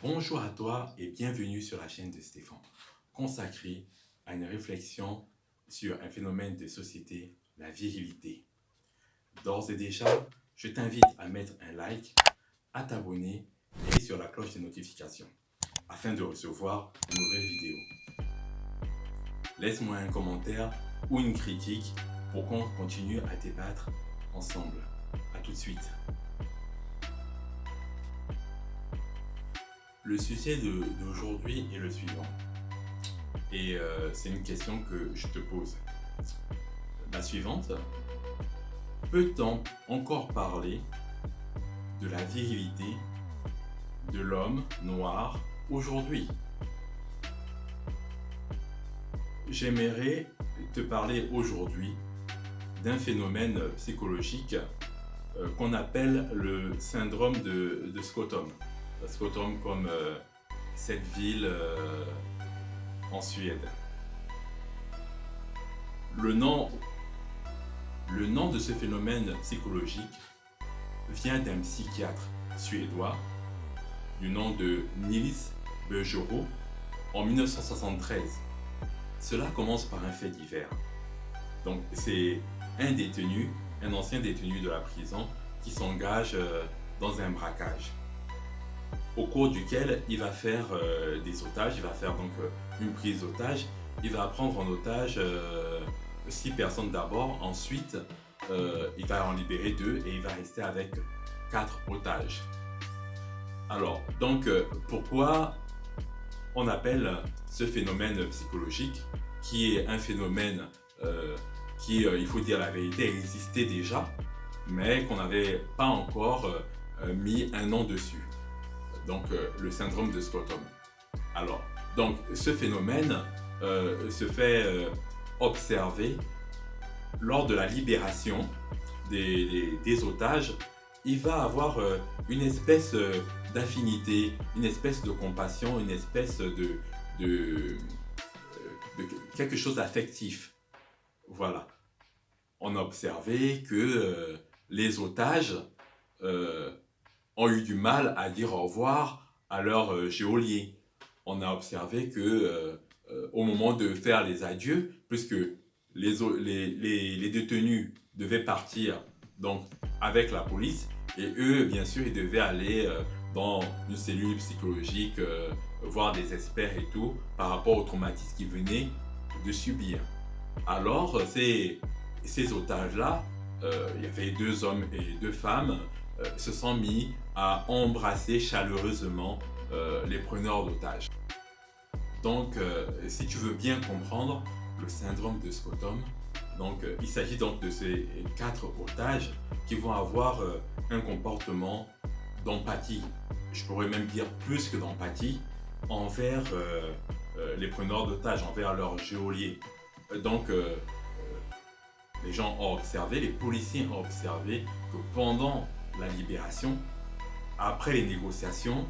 Bonjour à toi et bienvenue sur la chaîne de Stéphane, consacrée à une réflexion sur un phénomène de société, la virilité. D'ores et déjà, je t'invite à mettre un like, à t'abonner et sur la cloche des notifications afin de recevoir de nouvelles vidéos. Laisse-moi un commentaire ou une critique pour qu'on continue à débattre ensemble. A tout de suite. Le sujet d'aujourd'hui est le suivant. Et c'est une question que je te pose. La suivante, peut-on encore parler de la virilité de l'homme noir aujourd'hui? J'aimerais te parler aujourd'hui d'un phénomène psychologique qu'on appelle le syndrome de Stockholm. Stockholm comme cette ville en Suède. Le nom de ce phénomène psychologique vient d'un psychiatre suédois du nom de Nils Bergerot en 1973. Cela commence par un fait divers. Donc c'est un ancien détenu de la prison qui s'engage dans un braquage au cours duquel il va faire des otages, il va faire donc une prise d'otage, il va prendre en otage 6 personnes d'abord, ensuite il va en libérer 2 et il va rester avec 4 otages. Alors, donc pourquoi on appelle ce phénomène psychologique, qui est un phénomène qui, il faut dire la vérité, existait déjà, mais qu'on n'avait pas encore mis un nom dessus. Donc le syndrome de Stockholm. Alors, donc ce phénomène se fait observer lors de la libération des otages. Il va avoir une espèce d'affinité, une espèce de compassion, une espèce de quelque chose d'affectif. Voilà. On a observé que les otages ont eu du mal à dire au revoir à leur geôlier. On a observé que au moment de faire les adieux, puisque les détenus devaient partir donc avec la police, et eux, bien sûr, ils devaient aller dans une cellule psychologique, voir des experts et tout, par rapport au traumatisme qu'ils venaient de subir. Alors, ces otages-là, il y avait 2 hommes et 2 femmes, se sont mis à embrasser chaleureusement les preneurs d'otages. Donc, si tu veux bien comprendre le syndrome de Stockholm, donc, il s'agit donc de ces 4 otages qui vont avoir un comportement d'empathie, je pourrais même dire plus que d'empathie, envers les preneurs d'otages, envers leurs geôliers. Donc, les gens ont observé, les policiers ont observé que pendant la libération, après les négociations,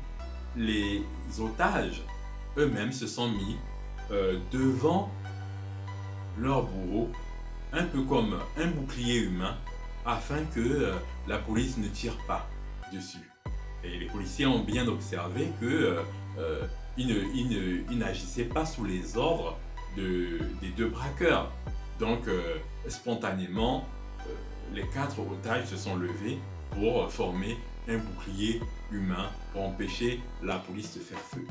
les otages eux-mêmes se sont mis devant leur bourreau, un peu comme un bouclier humain, afin que la police ne tire pas dessus. Et les policiers ont bien observé qu'ils n'agissaient pas sous les ordres des 2 braqueurs. Donc, spontanément, les 4 otages se sont levés pour former un bouclier humain pour empêcher la police de faire feu.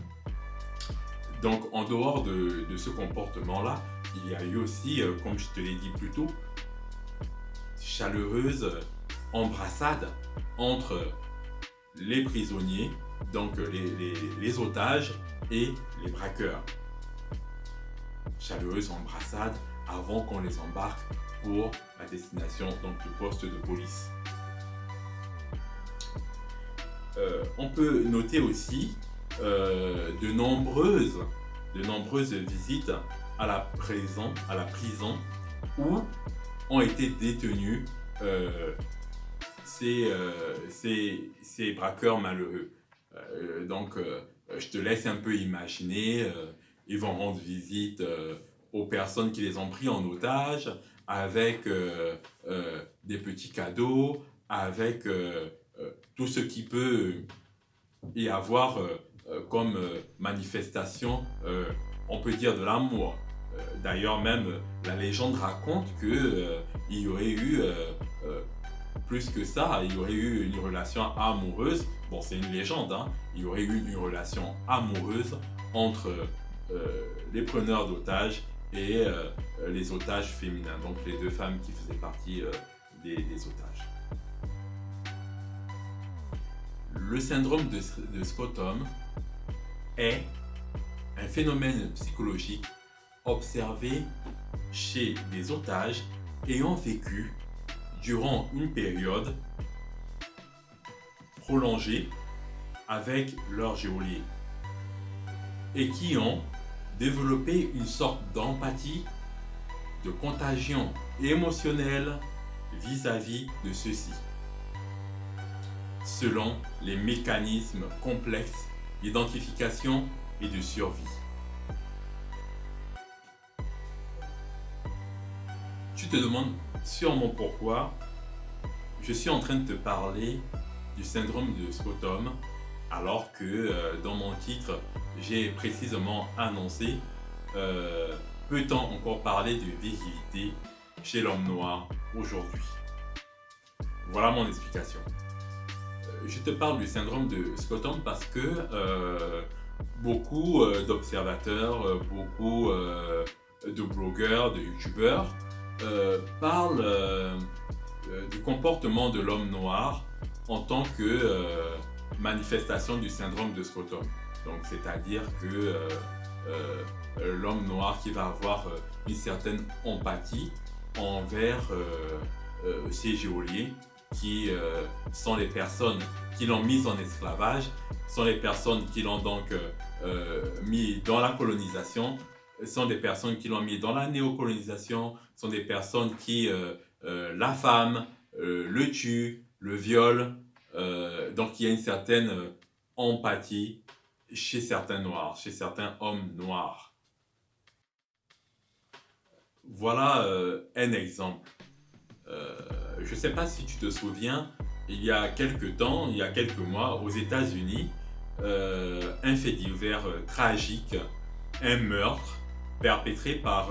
Donc, en dehors de ce comportement-là, il y a eu aussi, comme je te l'ai dit plus tôt, chaleureuse embrassade entre les prisonniers, donc les otages et les braqueurs. Chaleureuse embrassade avant qu'on les embarque pour la destination donc, du poste de police. On peut noter aussi de nombreuses visites à la prison où ont été détenus ces braqueurs malheureux. Donc, je te laisse un peu imaginer, ils vont rendre visite aux personnes qui les ont pris en otage, avec des petits cadeaux, avec tout ce qui peut y avoir comme manifestation, on peut dire, de l'amour. D'ailleurs, même la légende raconte que il y aurait eu plus que ça, il y aurait eu une relation amoureuse. Bon, c'est une légende, hein. Il y aurait eu une relation amoureuse entre les preneurs d'otages et les otages féminins, donc les deux femmes qui faisaient partie des otages. Le syndrome de Stockholm est un phénomène psychologique observé chez des otages ayant vécu durant une période prolongée avec leur geôlier et qui ont développé une sorte d'empathie, de contagion émotionnelle vis-à-vis de ceux-ci, selon les mécanismes complexes d'identification et de survie. Tu te demandes sûrement pourquoi je suis en train de te parler du syndrome de Stockholm alors que dans mon titre, j'ai précisément annoncé peut-on encore parler de virilité chez l'homme noir aujourd'hui? Voilà mon explication. Je te parle du syndrome de Stockholm parce que beaucoup d'observateurs, beaucoup de blogueurs, de youtubeurs parlent du comportement de l'homme noir en tant que manifestation du syndrome de Stockholm. Donc, c'est-à-dire que l'homme noir qui va avoir une certaine empathie envers ses geôliers qui sont les personnes qui l'ont mis en esclavage, sont les personnes qui l'ont donc mis dans la colonisation, sont des personnes qui l'ont mis dans la néocolonisation, sont des personnes qui l'affament, le tuent, le violent. Donc il y a une certaine empathie chez certains noirs, chez certains hommes noirs. Voilà un exemple. Je ne sais pas si tu te souviens, il y a quelques temps, il y a quelques mois, aux États-Unis, un fait divers tragique, un meurtre perpétré par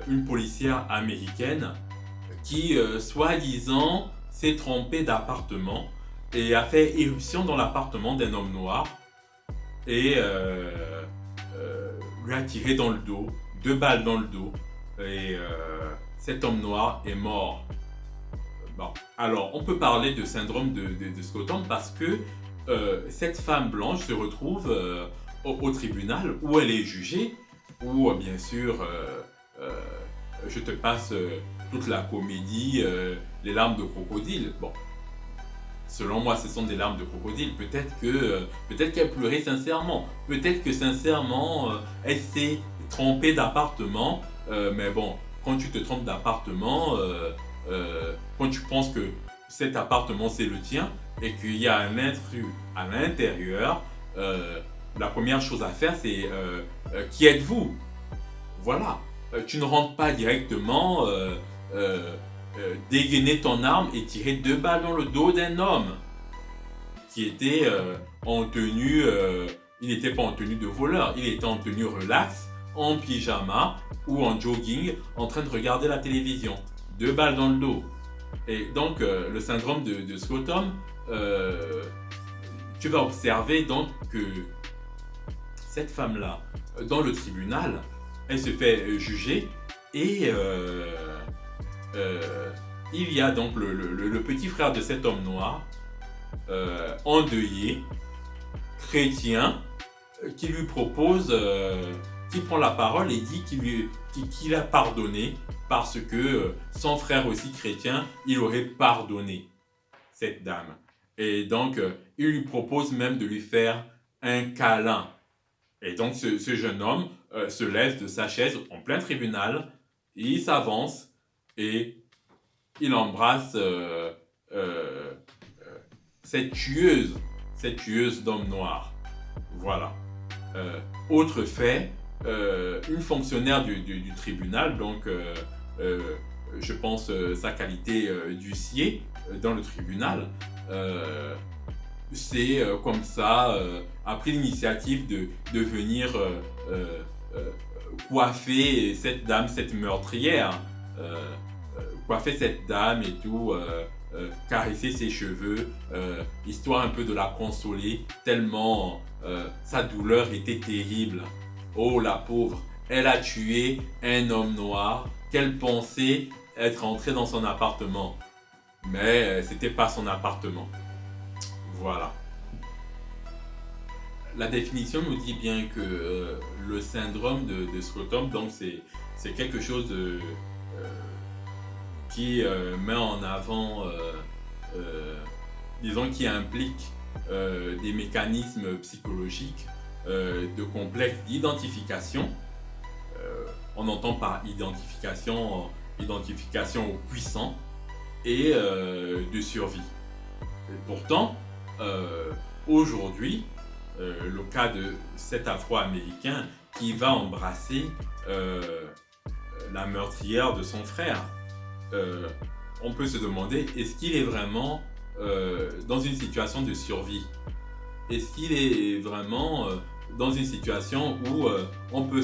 une policière américaine qui, soi-disant, s'est trompée d'appartement et a fait éruption dans l'appartement d'un homme noir et lui a tiré dans le dos, 2 balles dans le dos, et cet homme noir est mort. Bon, alors on peut parler de syndrome de Stockholm parce que cette femme blanche se retrouve au tribunal où elle est jugée, où bien sûr je te passe toute la comédie, les larmes de crocodile. Bon, selon moi ce sont des larmes de crocodile. Peut-être qu'elle pleurait sincèrement, peut-être que sincèrement elle s'est trompée d'appartement, mais bon, quand tu te trompes d'appartement, quand tu penses que cet appartement c'est le tien et qu'il y a un intrus à l'intérieur, la première chose à faire c'est qui êtes-vous? Voilà, tu ne rentres pas directement dégainer ton arme et tirer 2 balles dans le dos d'un homme qui était en tenue, il n'était pas en tenue de voleur, il était en tenue relax, en pyjama ou en jogging en train de regarder la télévision. 2 balles dans le dos. Et donc le syndrome de Stockholm, tu vas observer donc que cette femme-là, dans le tribunal, elle se fait juger et il y a donc le petit frère de cet homme noir, endeuillé, chrétien, qui lui propose, qui prend la parole et dit qu'il a pardonné parce que son frère aussi chrétien, il aurait pardonné cette dame. Et donc, il lui propose même de lui faire un câlin. Et donc, ce jeune homme se lève de sa chaise en plein tribunal, il s'avance et il embrasse cette tueuse d'hommes noirs. Voilà. Autre fait, une fonctionnaire du tribunal, donc je pense sa qualité d'huissier dans le tribunal, c'est comme ça, a pris l'initiative de venir coiffer cette dame, cette meurtrière, coiffer cette dame et tout, caresser ses cheveux, histoire un peu de la consoler, tellement sa douleur était terrible. Oh la pauvre, elle a tué un homme noir qu'elle pensait être entré dans son appartement, mais c'était pas son appartement. Voilà. La définition nous dit bien que le syndrome de Stockholm, donc c'est quelque chose qui met en avant, disons, qui implique des mécanismes psychologiques de complexe d'identification. On entend par identification au puissant et de survie. Et pourtant, aujourd'hui, le cas de cet Afro-Américain qui va embrasser la meurtrière de son frère, on peut se demander, est-ce qu'il est vraiment dans une situation de survie? Est-ce qu'il est vraiment dans une situation où on peut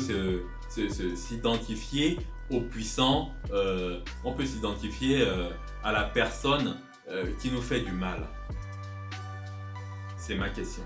s'identifier au puissant, on peut s'identifier à la personne qui nous fait du mal? C'est ma question.